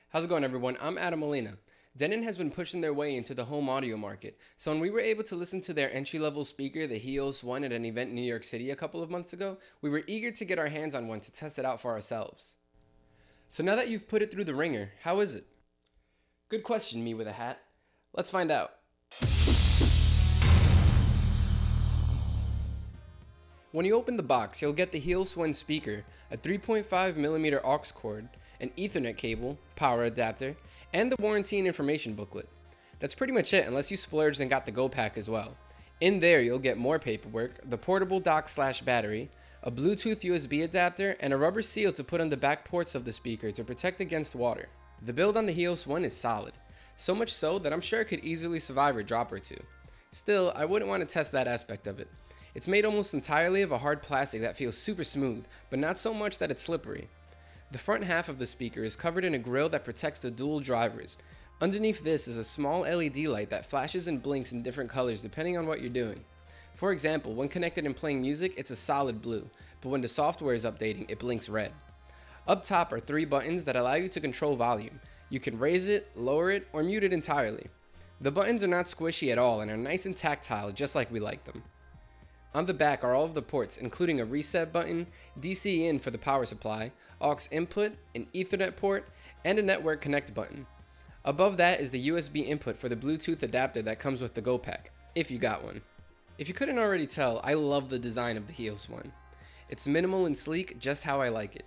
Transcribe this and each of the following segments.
How's it going, everyone? I'm Adam Molina. Denon has been pushing their way into the home audio market, so when we were able to listen to their entry-level speaker, the HEOS one, at an event in New York City a couple of months ago, we were eager to get our hands on one to test it out for ourselves. So now that you've put it through the ringer, how is it? Good question, me with a hat. Let's find out. When you open the box, you'll get the HEOS one speaker, a 3.5mm aux cord, an Ethernet cable, power adapter, and the warranty and information booklet. That's pretty much it unless you splurged and got the Go Pack as well. In there you'll get more paperwork, the portable dock/battery, a Bluetooth USB adapter, and a rubber seal to put on the back ports of the speaker to protect against water. The build on the HEOS one is solid, so much so that I'm sure it could easily survive a drop or two. Still, I wouldn't want to test that aspect of it. It's made almost entirely of a hard plastic that feels super smooth, but not so much that it's slippery. The front half of the speaker is covered in a grille that protects the dual drivers. Underneath this is a small LED light that flashes and blinks in different colors depending on what you're doing. For example, when connected and playing music, it's a solid blue, but when the software is updating, it blinks red. Up top are 3 buttons that allow you to control volume. You can raise it, lower it, or mute it entirely. The buttons are not squishy at all and are nice and tactile, just like we like them. On the back are all of the ports, including a reset button, DC in for the power supply, aux input, an Ethernet port, and a network connect button. Above that is the USB input for the Bluetooth adapter that comes with the Go Pack, if you got one. If you couldn't already tell, I love the design of the HEOS one. It's minimal and sleek, just how I like it.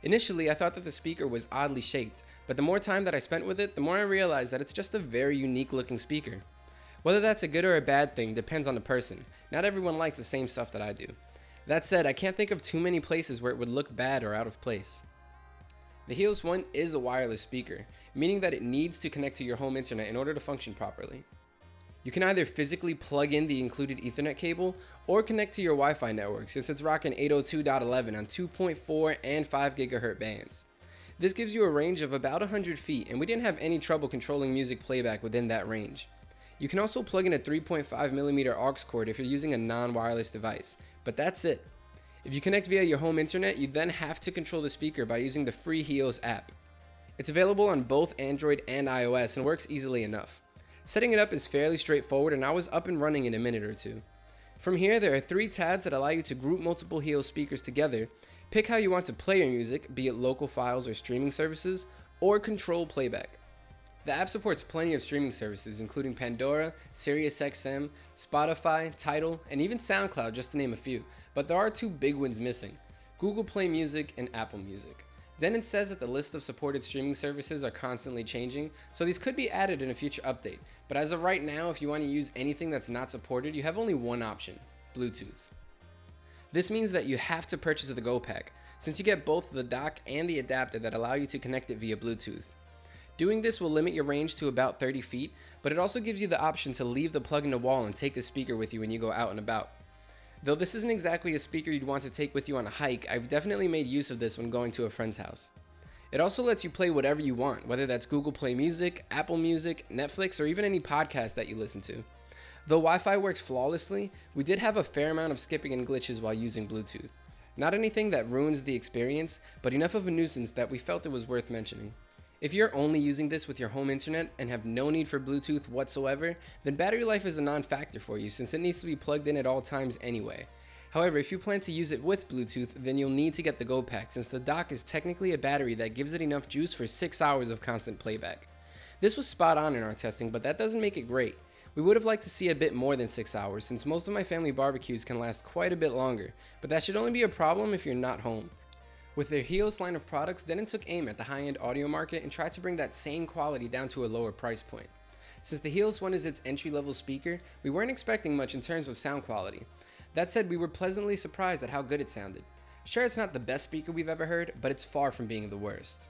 Initially, I thought that the speaker was oddly shaped, but the more time that I spent with it, the more I realized that it's just a very unique looking speaker. Whether that's a good or a bad thing depends on the person. Not everyone likes the same stuff that I do. That said, I can't think of too many places where it would look bad or out of place. The HEOS one is a wireless speaker, meaning that it needs to connect to your home internet in order to function properly. You can either physically plug in the included Ethernet cable or connect to your Wi-Fi network since it's rocking 802.11 on 2.4 and 5 GHz bands. This gives you a range of about 100 feet, and we didn't have any trouble controlling music playback within that range. You can also plug in a 3.5mm aux cord if you're using a non-wireless device, but that's it. If you connect via your home internet, you then have to control the speaker by using the free HEOS app. It's available on both Android and iOS and works easily enough. Setting it up is fairly straightforward, and I was up and running in a minute or two. From here, there are 3 tabs that allow you to group multiple HEOS speakers together, pick how you want to play your music, be it local files or streaming services, or control playback. The app supports plenty of streaming services including Pandora, SiriusXM, Spotify, Tidal, and even SoundCloud, just to name a few, but there are 2 big ones missing: Google Play Music and Apple Music. Denon says that the list of supported streaming services are constantly changing, so these could be added in a future update, but as of right now, if you want to use anything that's not supported, you have only one option: Bluetooth. This means that you have to purchase the Go Pack, since you get both the dock and the adapter that allow you to connect it via Bluetooth. Doing this will limit your range to about 30 feet, but it also gives you the option to leave the plug in the wall and take the speaker with you when you go out and about. Though this isn't exactly a speaker you'd want to take with you on a hike, I've definitely made use of this when going to a friend's house. It also lets you play whatever you want, whether that's Google Play Music, Apple Music, Netflix, or even any podcast that you listen to. Though Wi-Fi works flawlessly, we did have a fair amount of skipping and glitches while using Bluetooth. Not anything that ruins the experience, but enough of a nuisance that we felt it was worth mentioning. If you're only using this with your home internet and have no need for Bluetooth whatsoever, then battery life is a non-factor for you since it needs to be plugged in at all times anyway. However, if you plan to use it with Bluetooth, then you'll need to get the Go Pack since the dock is technically a battery that gives it enough juice for 6 hours of constant playback. This was spot on in our testing, but that doesn't make it great. We would have liked to see a bit more than 6 hours since most of my family barbecues can last quite a bit longer, but that should only be a problem if you're not home. With their HEOS line of products, Denon took aim at the high-end audio market and tried to bring that same quality down to a lower price point. Since the HEOS one is its entry-level speaker, we weren't expecting much in terms of sound quality. That said, we were pleasantly surprised at how good it sounded. Sure, it's not the best speaker we've ever heard, but it's far from being the worst.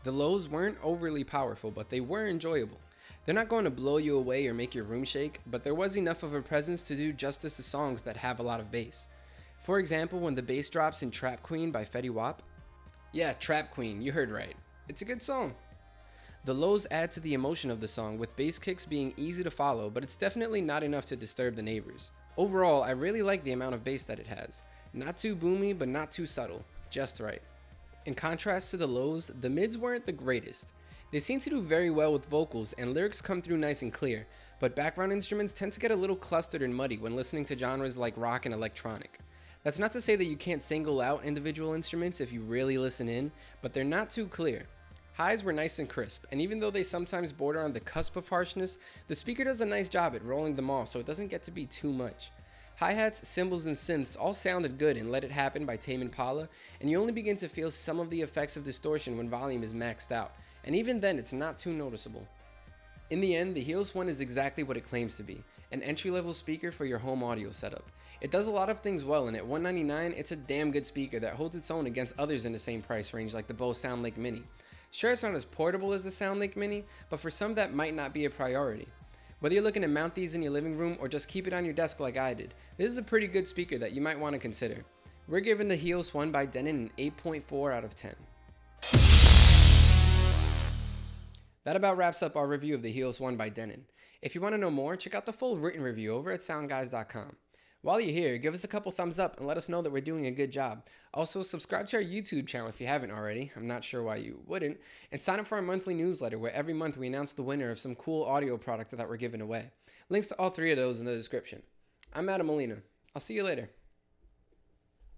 The lows weren't overly powerful, but they were enjoyable. They're not going to blow you away or make your room shake, but there was enough of a presence to do justice to songs that have a lot of bass. For example, when the bass drops in Trap Queen by Fetty Wap. Yeah, Trap Queen, you heard right. It's a good song. The lows add to the emotion of the song, with bass kicks being easy to follow, but it's definitely not enough to disturb the neighbors. Overall, I really like the amount of bass that it has. Not too boomy, but not too subtle. Just right. In contrast to the lows, the mids weren't the greatest. They seem to do very well with vocals and lyrics come through nice and clear, but background instruments tend to get a little clustered and muddy when listening to genres like rock and electronic. That's not to say that you can't single out individual instruments if you really listen in, but they're not too clear. Highs were nice and crisp, and even though they sometimes border on the cusp of harshness, the speaker does a nice job at rolling them off so it doesn't get to be too much. Hi-hats, cymbals, and synths all sounded good in Let It Happen by Tame Impala, and you only begin to feel some of the effects of distortion when volume is maxed out, and even then it's not too noticeable. In the end, the HEOS One is exactly what it claims to be, an entry-level speaker for your home audio setup. It does a lot of things well, and at $199, it's a damn good speaker that holds its own against others in the same price range like the Bose SoundLink Mini. Sure, it's not as portable as the SoundLink Mini, but for some that might not be a priority. Whether you're looking to mount these in your living room or just keep it on your desk like I did, this is a pretty good speaker that you might want to consider. We're giving the HEOS One by Denon an 8.4 out of 10. That about wraps up our review of the HEOS One by Denon. If you want to know more, check out the full written review over at SoundGuys.com. While you're here, give us a couple thumbs up and let us know that we're doing a good job. Also, subscribe to our YouTube channel if you haven't already. I'm not sure why you wouldn't. And sign up for our monthly newsletter where every month we announce the winner of some cool audio product that we're giving away. Links to all three of those in the description. I'm Adam Molina. I'll see you later.